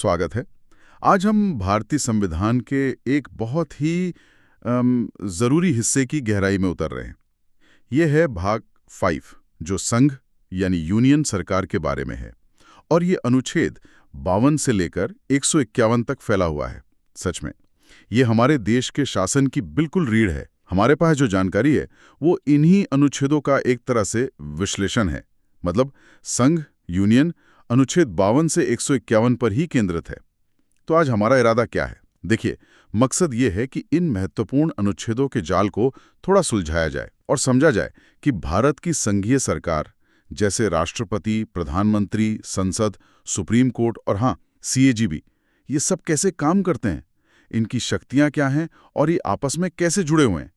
स्वागत है। आज हम भारतीय संविधान के एक बहुत ही ज़रूरी हिस्से की गहराई में उतर रहे हैं। ये है भाग 5, जो संघ यानी यूनियन सरकार के बारे में है। और ये अनुच्छेद 52 से लेकर 151 तक फैला हुआ है। सच में ये हमारे देश के शासन की बिल्कुल रीढ़ है। हमारे पास जो जानकारी है वो इन्हीं अनुच्छेदों का एक तरह से विश्लेषण है। मतलब संघ यूनियन अनुच्छेद 52 से 151 पर ही केंद्रित है। तो आज हमारा इरादा क्या है? देखिए, मकसद ये है कि इन महत्वपूर्ण अनुच्छेदों के जाल को थोड़ा सुलझाया जाए और समझा जाए कि भारत की संघीय सरकार, जैसे राष्ट्रपति, प्रधानमंत्री, संसद, सुप्रीम कोर्ट और हाँ, सीएजी, ये सब कैसे काम करते हैं, इनकी शक्तियां क्या हैं और ये आपस में कैसे जुड़े हुए हैं।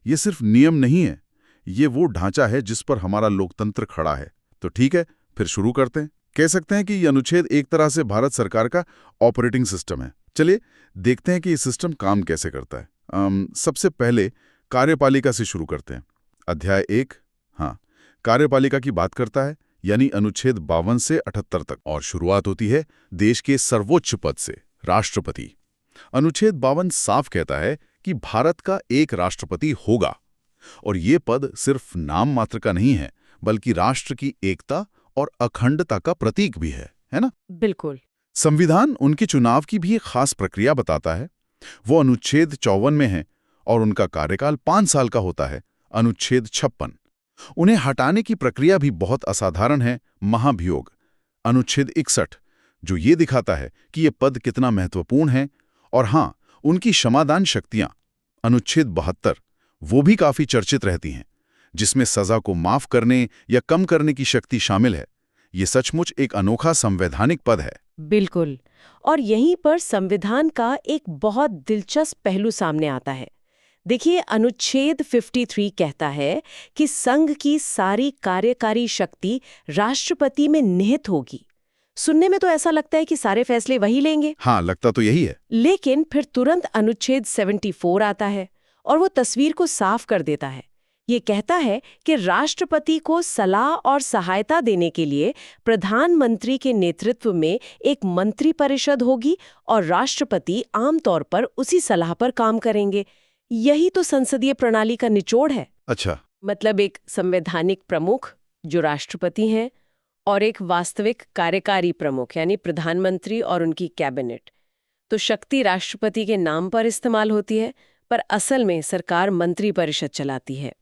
ये सिर्फ नियम नहीं है, ये वो ढांचा है जिस पर हमारा लोकतंत्र खड़ा है। तो ठीक है, फिर शुरू करते हैं। कह सकते हैं कि ये अनुच्छेद एक तरह से भारत सरकार का ऑपरेटिंग सिस्टम है। चलिए देखते हैं कि ये सिस्टम काम कैसे करता है। सबसे पहले कार्यपालिका से शुरू करते हैं। अध्याय 1 कार्यपालिका की बात करता है, यानी अनुच्छेद 52 से 78 तक। और शुरुआत होती है देश के सर्वोच्च पद से, राष्ट्रपति। अनुच्छेद 52 साफ कहता है कि भारत का एक राष्ट्रपति होगा, और ये पद सिर्फ नाम मात्र का नहीं है, बल्कि राष्ट्र की एकता और अखंडता का प्रतीक भी है ना? बिल्कुल। संविधान उनके चुनाव की भी एक खास प्रक्रिया बताता है। वो अनुच्छेद 54 में है और उनका कार्यकाल 5 साल का होता है, अनुच्छेद 56। उन्हें हटाने की प्रक्रिया भी बहुत असाधारण है, महाभियोग, अनुच्छेद 61, जो ये दिखाता है कि ये पद कितना महत्वपूर्ण है। और हाँ, उनकी क्षमादान शक्तियां, अनुच्छेद 72, वो भी काफी चर्चित रहती हैं, जिसमें सजा को माफ करने या कम करने की शक्ति शामिल है। ये सचमुच एक अनोखा संवैधानिक पद है। बिल्कुल। और यहीं पर संविधान का एक बहुत दिलचस्प पहलू सामने आता है। देखिए, अनुच्छेद 53 कहता है कि संघ की सारी कार्यकारी शक्ति राष्ट्रपति में निहित होगी। सुनने में तो ऐसा लगता है कि सारे फैसले वही लेंगे। हाँ, लगता तो यही है। लेकिन फिर तुरंत अनुच्छेद 74 आता है और वो तस्वीर को साफ कर देता है। ये कहता है कि राष्ट्रपति को सलाह और सहायता देने के लिए प्रधानमंत्री के नेतृत्व में एक मंत्री परिषद होगी और राष्ट्रपति आमतौर पर उसी सलाह पर काम करेंगे। यही तो संसदीय प्रणाली का निचोड़ है। अच्छा। मतलब एक संवैधानिक प्रमुख जो राष्ट्रपति हैं और एक वास्तविक कार्यकारी प्रमुख यानी प्रधानमंत्री और उनकी कैबिनेट। तो शक्ति राष्ट्रपति के नाम पर इस्तेमाल होती है, पर असल में सरकार मंत्री परिषद चलाती है।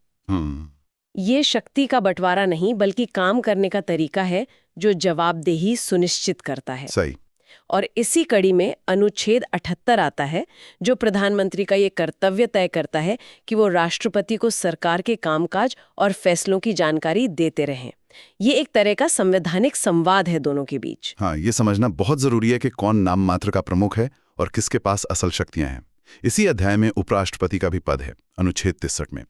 ये शक्ति का बंटवारा नहीं, बल्कि काम करने का तरीका है जो जवाबदेही सुनिश्चित करता है। सही। और इसी कड़ी में अनुच्छेद 78 आता है, जो प्रधानमंत्री का ये कर्तव्य तय करता है कि वो राष्ट्रपति को सरकार के कामकाज और फैसलों की जानकारी देते रहें। ये एक तरह का संवैधानिक संवाद है दोनों के बीच। हाँ, ये समझना बहुत जरूरी है कि कौन नाम मात्र का प्रमुख है और किसके पास असल शक्तियां हैं। इसी अध्याय में उपराष्ट्रपति का भी पद है, अनुच्छेद 63 में,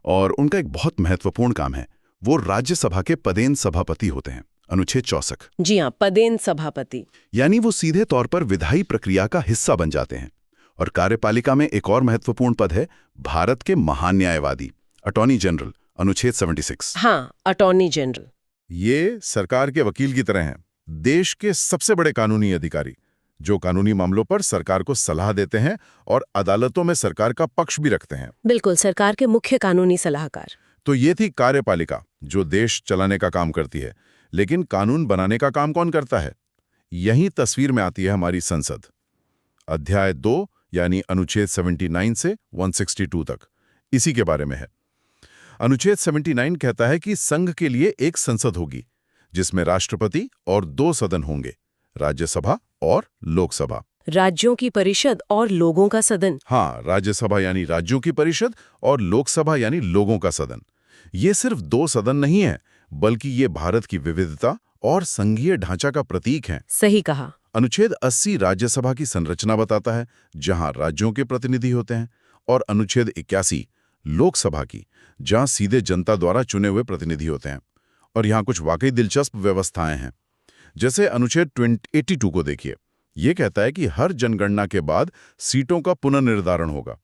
और उनका एक बहुत महत्वपूर्ण काम है। वो राज्यसभा के पदेन सभापति होते हैं, अनुच्छेद 64। जी हाँ, पदेन सभापति, यानी वो सीधे तौर पर विधायी प्रक्रिया का हिस्सा बन जाते हैं। और कार्यपालिका में एक और महत्वपूर्ण पद है, भारत के महान न्यायवादी, अटॉर्नी जनरल, अनुच्छेद 76। हाँ, अटॉर्नी जनरल। ये सरकार के वकील की तरह हैं, देश के सबसे बड़े कानूनी अधिकारी, जो कानूनी मामलों पर सरकार को सलाह देते हैं और अदालतों में सरकार का पक्ष भी रखते हैं। बिल्कुल, सरकार के मुख्य कानूनी सलाहकार। तो ये थी कार्यपालिका, जो देश चलाने का काम करती है। लेकिन कानून बनाने का काम कौन करता है? यही तस्वीर में आती है हमारी संसद। अध्याय 2 यानी अनुच्छेद 79 से 162 तक इसी के बारे में है। अनुच्छेद 79 कहता है कि संघ के लिए एक संसद होगी, जिसमें राष्ट्रपति और 2 सदन होंगे, राज्यसभा और लोकसभा। राज्यों की परिषद और लोगों का सदन। हाँ, राज्यसभा यानी राज्यों की परिषद और लोकसभा यानी लोगों का सदन। ये सिर्फ 2 सदन नहीं है, बल्कि ये भारत की विविधता और संघीय ढांचा का प्रतीक है। सही कहा। अनुच्छेद 80 राज्यसभा की संरचना बताता है, जहां राज्यों के प्रतिनिधि होते हैं, और अनुच्छेद 81 लोकसभा की, जहां सीधे जनता द्वारा चुने हुए प्रतिनिधि होते हैं। और यहाँ कुछ वाकई दिलचस्प व्यवस्थाएं हैं। जैसे अनुच्छेद 82 को देखिए, ये कहता है कि हर जनगणना के बाद सीटों का पुनर्निर्धारण होगा।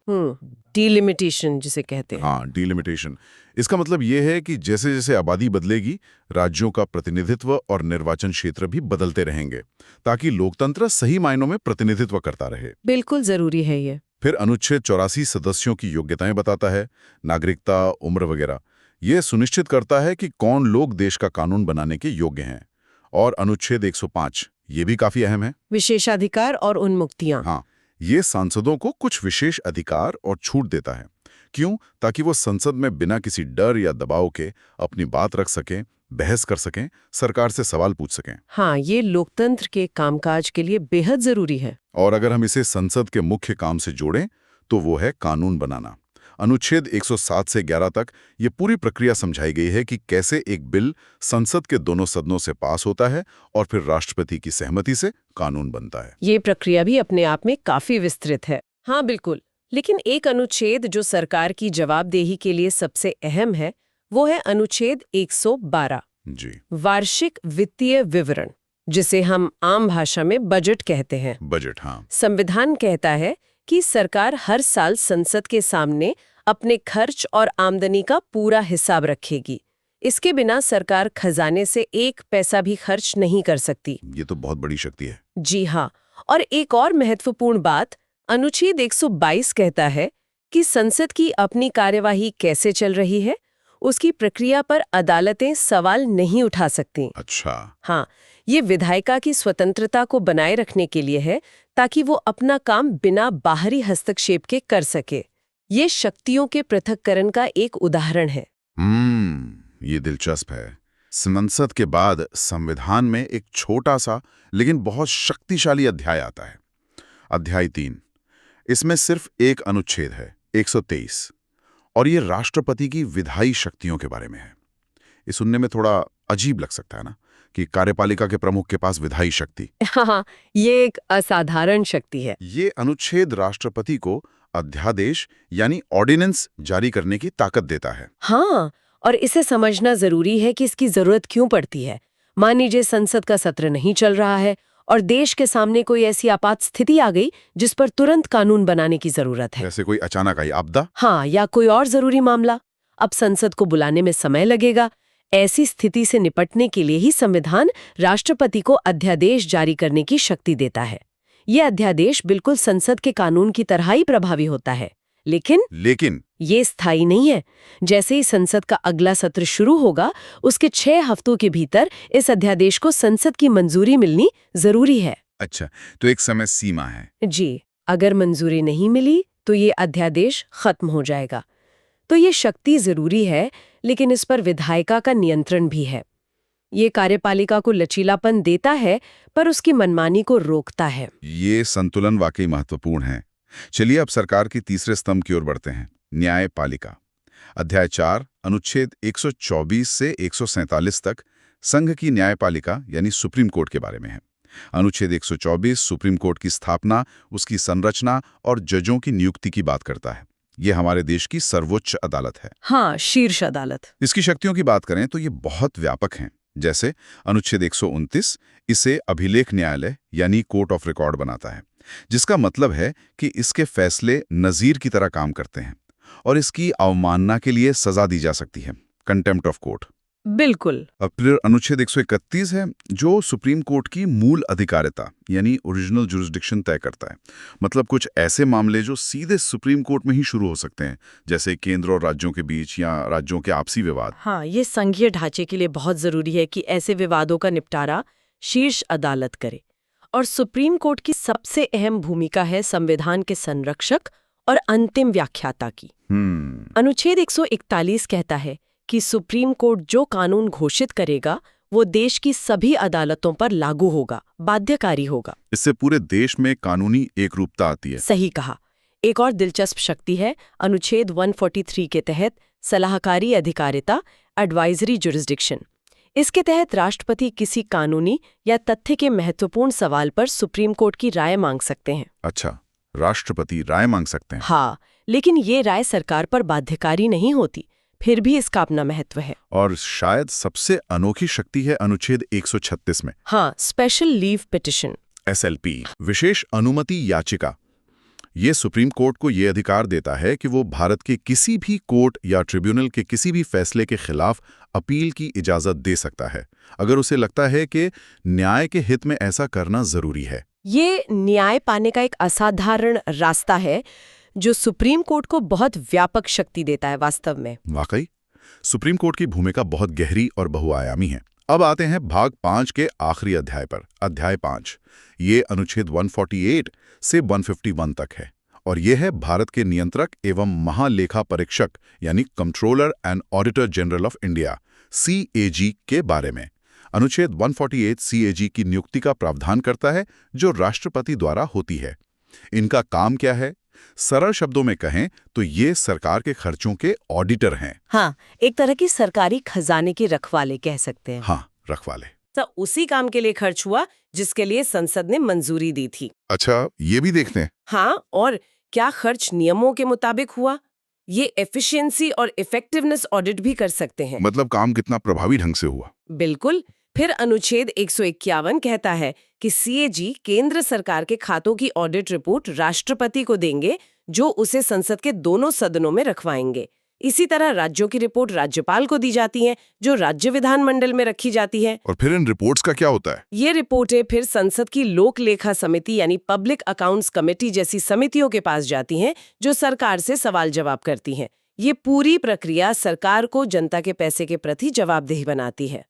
डिलिमिटेशन जिसे कहते हैं। हाँ, डिलिमिटेशन। इसका मतलब ये है कि जैसे जैसे आबादी बदलेगी, राज्यों का प्रतिनिधित्व और निर्वाचन क्षेत्र भी बदलते रहेंगे, ताकि लोकतंत्र सही मायनों में प्रतिनिधित्व करता रहे। बिल्कुल जरूरी है ये। फिर अनुच्छेद 84 सदस्यों की योग्यताएं बताता है, नागरिकता, उम्र वगैरह। ये सुनिश्चित करता है कि कौन लोग देश का कानून बनाने के योग्य हैं। और अनुच्छेद 105 ये भी काफी अहम है। विशेषाधिकार और उन्मुक्तियां। हाँ, ये सांसदों को कुछ विशेष अधिकार और छूट देता है। क्यों? ताकि वो संसद में बिना किसी डर या दबाव के अपनी बात रख सकें, बहस कर सकें, सरकार से सवाल पूछ सकें। हाँ, ये लोकतंत्र के कामकाज के लिए बेहद जरूरी है। और अगर हम इसे संसद के मुख्य काम से जोड़ें तो वो है कानून बनाना। अनुच्छेद 107 से 11 तक ये पूरी प्रक्रिया समझाई गई है कि कैसे एक बिल संसद के दोनों सदनों से पास होता है और फिर राष्ट्रपति की सहमति से कानून बनता है। ये प्रक्रिया भी अपने आप में काफी विस्तृत है। हाँ बिल्कुल, लेकिन एक अनुच्छेद जो सरकार की जवाबदेही के लिए सबसे अहम है, वो है अनुच्छेद 112। जी। वार्षिक वित्तीय विवरण, जिसे हम आम भाषा में बजट कहते हैं। बजट, हाँ। संविधान कहता है कि सरकार हर साल संसद के सामने अपने खर्च और आमदनी का पूरा हिसाब रखेगी। इसके बिना सरकार खजाने से एक पैसा भी खर्च नहीं कर सकती। ये तो बहुत बड़ी शक्ति है। जी हाँ, और एक और महत्वपूर्ण बात, अनुच्छेद 122 कहता है कि संसद की अपनी कार्यवाही कैसे चल रही है, उसकी प्रक्रिया पर अदालतें सवाल नहीं उठा सकती। अच्छा। हाँ, ये विधायिका की स्वतंत्रता को बनाए रखने के लिए है, ताकि वो अपना काम बिना बाहरी हस्तक्षेप के कर सके। ये शक्तियों के पृथक्करण का एक उदाहरण है। ये दिलचस्प है। संसद के बाद संविधान में एक छोटा सा लेकिन बहुत शक्तिशाली अध्याय आता है, अध्याय 3। इसमें सिर्फ एक अनुच्छेद है, 123, और ये राष्ट्रपति की विधायी शक्तियों के बारे में है। ये सुनने में थोड़ा अजीब लग सकता है ना, कि कार्यपालिका के प्रमुख के पास विधायी शक्ति। हाँ, ये एक असाधारण शक्ति है। ये अनुच्छेद राष्ट्रपति को अध्यादेश यानी ऑर्डिनेंस जारी करने की ताकत देता है। हाँ, और इसे समझना जरूरी है कि इसकी जरूरत क्यों पड़ती है। मान लीजिए संसद का सत्र नहीं चल रहा है और देश के सामने कोई ऐसी आपात स्थिति आ गई जिस पर तुरंत कानून बनाने की जरूरत है। जैसे कोई अचानक आई आपदा। हाँ, या कोई और जरूरी मामला। अब संसद को बुलाने में समय लगेगा। ऐसी स्थिति से निपटने के लिए ही संविधान राष्ट्रपति को अध्यादेश जारी करने की शक्ति देता है। ये अध्यादेश बिल्कुल संसद के कानून की तरह ही प्रभावी होता है, लेकिन ये स्थायी नहीं है। जैसे ही संसद का अगला सत्र शुरू होगा, उसके 6 हफ्तों के भीतर इस अध्यादेश को संसद की मंजूरी मिलनी जरूरी है। अच्छा, तो एक समय सीमा है। जी, अगर मंजूरी नहीं मिली तो ये अध्यादेश खत्म हो जाएगा। तो ये शक्ति जरूरी है, लेकिन इस पर विधायिका का नियंत्रण भी है। ये कार्यपालिका को लचीलापन देता है, पर उसकी मनमानी को रोकता है। ये संतुलन वाकई महत्वपूर्ण है। चलिए अब सरकार की तीसरे स्तंभ की ओर बढ़ते हैं, न्यायपालिका। अध्याय 4, अनुच्छेद 124 से 147 तक संघ की न्यायपालिका यानी सुप्रीम कोर्ट के बारे में है। अनुच्छेद 124 सुप्रीम कोर्ट की स्थापना, उसकी संरचना और जजों की नियुक्ति की बात करता है। ये हमारे देश की सर्वोच्च अदालत है। हाँ, शीर्ष अदालत। इसकी शक्तियों की बात करें तो ये बहुत व्यापक हैं। जैसे अनुच्छेद 129 इसे अभिलेख न्यायालय यानी कोर्ट ऑफ रिकॉर्ड बनाता है, जिसका मतलब है कि इसके फैसले नजीर की तरह काम करते हैं और इसकी अवमानना के लिए सजा दी जा सकती है, कंटेम्प्ट ऑफ कोर्ट। बिल्कुल। अब फिर अनुच्छेद 131 है, जो सुप्रीम कोर्ट की मूल अधिकारिता यानी ओरिजिनल जुरिस्डिक्शन तय करता है। मतलब कुछ ऐसे मामले जो सीधे सुप्रीम कोर्ट में ही शुरू हो सकते हैं, जैसे केंद्र और राज्यों के बीच या राज्यों के आपसी विवाद। हाँ, ये संघीय ढांचे के लिए बहुत जरूरी है कि ऐसे विवादों का निपटारा शीर्ष अदालत करे। और सुप्रीम कोर्ट की सबसे अहम भूमिका है संविधान के संरक्षक और अंतिम व्याख्याता की। अनुच्छेद 141 कहता है कि सुप्रीम कोर्ट जो कानून घोषित करेगा वो देश की सभी अदालतों पर लागू होगा, बाध्यकारी होगा। इससे पूरे देश में कानूनी एकरूपता आती है। सही कहा। एक और दिलचस्प शक्ति है अनुच्छेद 143 के तहत सलाहकारी अधिकारिता, एडवाइजरी जुरिस्डिक्शन। इसके तहत राष्ट्रपति किसी कानूनी या तथ्य के महत्वपूर्ण सवाल पर सुप्रीम कोर्ट की राय मांग सकते हैं। अच्छा, राष्ट्रपति राय मांग सकते हैं। हाँ, लेकिन ये राय सरकार पर बाध्यकारी नहीं होती, फिर भी इसका अपना महत्व है। और शायद सबसे अनोखी शक्ति है अनुच्छेद 136 में। हाँ, स्पेशल लीव पिटिशन। SLP, विशेष अनुमति याचिका। ये सुप्रीम कोर्ट को ये अधिकार देता है कि वो भारत के किसी भी कोर्ट या ट्रिब्यूनल के किसी भी फैसले के खिलाफ अपील की इजाजत दे सकता है, अगर उसे लगता है कि न्याय के हित में ऐसा करना जरूरी है। ये न्याय पाने का एक असाधारण रास्ता है जो सुप्रीम कोर्ट को बहुत व्यापक शक्ति देता है वास्तव में। वाकई सुप्रीम कोर्ट की भूमिका बहुत गहरी और बहुआयामी है। अब आते हैं भाग 5 के आखिरी अध्याय पर, अध्याय 5। ये अनुच्छेद 148 से 151 तक है और यह है भारत के नियंत्रक एवं महालेखा परीक्षक यानी controller and auditor general of India CAG के बारे में। अनुच्छेद 148 CAG की नियुक्ति का प्रावधान करता है जो राष्ट्रपति द्वारा होती है। इनका काम क्या है? सरल शब्दों में कहें तो ये सरकार के खर्चों के ऑडिटर हैं। हाँ, एक तरह की सरकारी खजाने के रखवाले कह सकते हैं। हाँ, रखवाले। तो उसी काम के लिए खर्च हुआ जिसके लिए संसद ने मंजूरी दी थी। अच्छा, ये भी देखते हैं। हाँ, और क्या खर्च नियमों के मुताबिक हुआ? ये एफिशिएंसी और इफेक्टिवनेस ऑडिट भी कर सकते हैं। मतलब काम कितना प्रभावी ढंग से हुआ। बिल्कुल। फिर अनुच्छेद 151 कहता है कि CAG केंद्र सरकार के खातों की ऑडिट रिपोर्ट राष्ट्रपति को देंगे जो उसे संसद के दोनों सदनों में रखवाएंगे। इसी तरह राज्यों की रिपोर्ट राज्यपाल को दी जाती है जो राज्य विधानमंडल में रखी जाती है। और फिर इन रिपोर्ट्स का क्या होता है? ये रिपोर्टें फिर संसद की लोक लेखा समिति यानी पब्लिक अकाउंट्स कमेटी जैसी समितियों के पास जाती हैं जो सरकार से सवाल जवाब करती हैं। ये पूरी प्रक्रिया सरकार को जनता के पैसे के प्रति जवाबदेही बनाती है।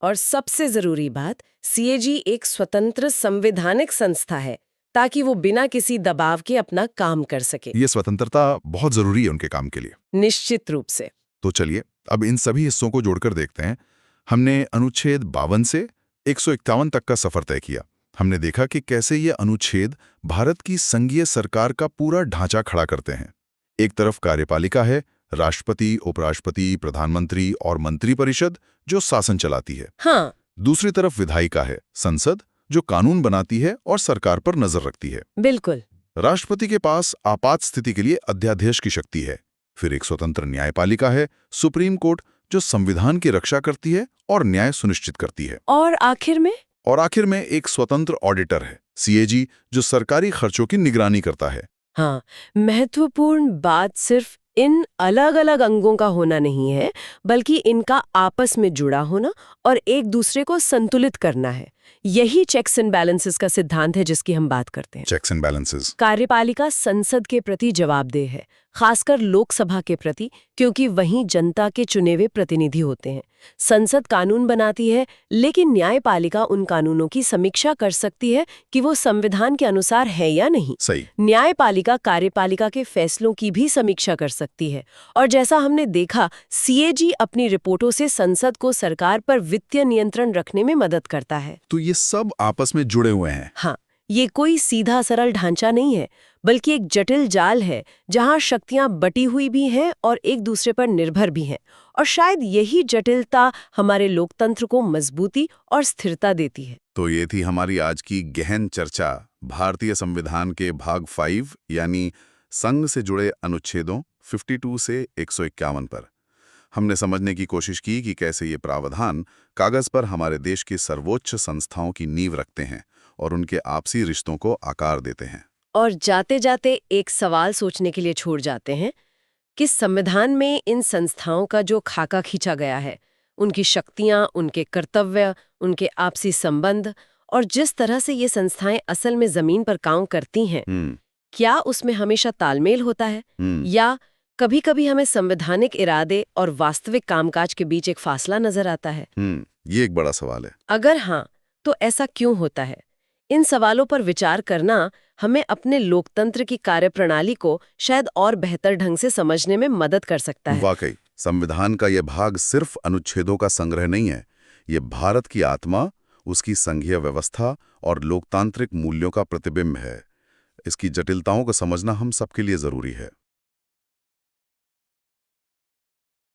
और सबसे जरूरी बात, CAG एक स्वतंत्र संवैधानिक संस्था है ताकि वो बिना किसी दबाव के अपना काम कर सके। ये स्वतंत्रता बहुत जरूरी है उनके काम के लिए। निश्चित रूप से। तो चलिए अब इन सभी हिस्सों को जोड़कर देखते हैं। हमने अनुच्छेद 52 से 151 तक का सफर तय किया। हमने देखा कि कैसे ये अनुच्छेद भारत की संघीय सरकार का पूरा ढांचा खड़ा करते हैं। एक तरफ कार्यपालिका है, राष्ट्रपति, उपराष्ट्रपति, प्रधानमंत्री और मंत्रिपरिषद जो शासन चलाती है। हाँ। दूसरी तरफ विधायिका है, संसद जो कानून बनाती है और सरकार पर नजर रखती है। बिल्कुल। राष्ट्रपति के पास आपात स्थिति के लिए अध्यादेश की शक्ति है। फिर एक स्वतंत्र न्यायपालिका है, सुप्रीम कोर्ट जो संविधान की रक्षा करती है और न्याय सुनिश्चित करती है। और आखिर में एक स्वतंत्र ऑडिटर है, CAG जो सरकारी खर्चों की निगरानी करता है। हाँ, महत्वपूर्ण बात सिर्फ इन अलग-अलग अंगों का होना नहीं है, बल्कि इनका आपस में जुड़ा होना और एक दूसरे को संतुलित करना है। यही चेक्स एंड बैलेंसेस का सिद्धांत है जिसकी हम बात करते हैं। Checks and balances. कार्यपालिका संसद के प्रति जवाबदेह है, खासकर लोकसभा के प्रति, क्योंकि वहीं जनता के चुने हुए प्रतिनिधि होते हैं। संसद कानून बनाती है, लेकिन न्यायपालिका उन कानूनों की समीक्षा कर सकती है कि वो संविधान के अनुसार है या नहीं। सही। न्यायपालिका कार्यपालिका के फैसलों की भी समीक्षा कर सकती है। और जैसा हमने देखा, CAG अपनी रिपोर्टों से संसद को सरकार पर वित्तीय नियंत्रण रखने में मदद करता है। तो ये सब आपस में जुड़े हुए हैं। हाँ, ये कोई सीधा सरल ढांचा नहीं है, बल्कि एक जटिल जाल है जहां शक्तियां बटी हुई भी हैं और एक दूसरे पर निर्भर भी हैं। और शायद यही जटिलता हमारे लोकतंत्र को मजबूती और स्थिरता देती है। तो ये थी हमारी आज की गहन चर्चा भारतीय संविधान के भाग 5 यानी संघ से जुड़े अनुच्छेदों 52 से 151 पर। हमने समझने की कोशिश की कि कैसे ये प्रावधान कागज पर हमारे देश की सर्वोच्च संस्थाओं की नींव रखते हैं और उनके आपसी रिश्तों को आकार देते हैं। और जाते जाते एक सवाल सोचने के लिए छोड़ जाते हैं कि संविधान में इन संस्थाओं का जो खाका खींचा गया है, उनकी शक्तियां, उनके कर्तव्य, उनके आपसी संबंध और जिस तरह से ये संस्थाएं असल में जमीन पर काम करती हैं, क्या उसमें हमेशा तालमेल होता है या कभी-कभी हमें संवैधानिक इरादे और वास्तविक कामकाज के बीच एक फासला नजर आता है? ये एक बड़ा सवाल है। अगर हाँ, तो ऐसा क्यों होता है? इन सवालों पर विचार करना हमें अपने लोकतंत्र की कार्यप्रणाली को शायद और बेहतर ढंग से समझने में मदद कर सकता है। वाकई संविधान का यह भाग सिर्फ अनुच्छेदों का संग्रह नहीं है, ये भारत की आत्मा, उसकी संघीय व्यवस्था और लोकतांत्रिक मूल्यों का प्रतिबिंब है। इसकी जटिलताओं को समझना हम सबके लिए जरूरी है।